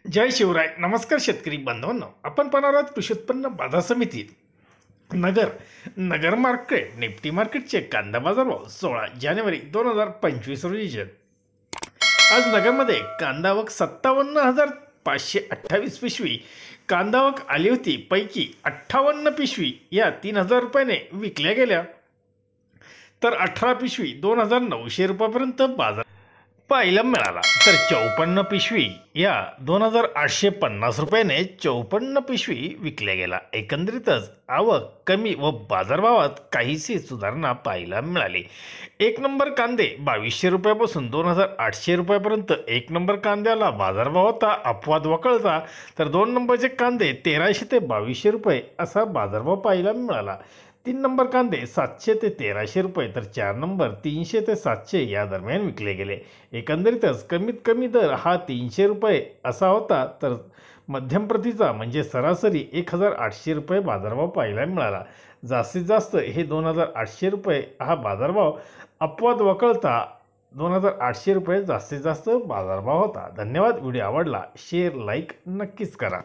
जय शिवराय. नमस्कार शेतकरी बांधवांनो, आपण पाहणार आहोत कृषी उत्पन्न बाजार समिती नगर मार्केट निफ्टी मार्केटचे कांदा बाजार भाव 16 जानेवारी 2025 रोजीचे. आज नगरमध्ये कांदा आवक 57,528 पिशवी कांदा आवक आली होती. पैकी 58 पिशवी या 3,000 रुपयाने विकल्या गेल्या, तर 18 पिशवी 2,900 रुपयापर्यंत बाजार पाहायला मिळाला. तर 54 पिशवी या 2,850 रुपयाने 54 पिशवी विकल्या गेला. एकंदरीतच आवक कमी व बाजारभावात काहीशी सुधारणा पाहायला मिळाली. 1 नंबर कांदे 2,200 रुपयापासून 2,800 रुपयापर्यंत 1 नंबर कांद्याला बाजारभाव होता. अपवाद वगळता तर 2 नंबरचे कांदे 1,300 ते 2,200 रुपये असा बाजारभाव पाहायला मिळाला. 3 नंबर कांदे 700 ते 1,300 रुपये, तर 4 नंबर 300 ते 700 या दरम्यान विकले गेले. एकंदरीतच कमीत कमी दर हा 300 रुपये असा होता, तर मध्यम प्रतीचा म्हणजे सरासरी 1,800 रुपये बाजारभाव पाहायला मिळाला. जास्तीत जास्त हे 2,800 रुपये हा बाजारभाव, अपवाद वगळता 2,800 रुपये जास्तीत जास्त बाजारभाव होता. धन्यवाद. व्हिडिओ आवडला शेअर लाईक नक्कीच करा.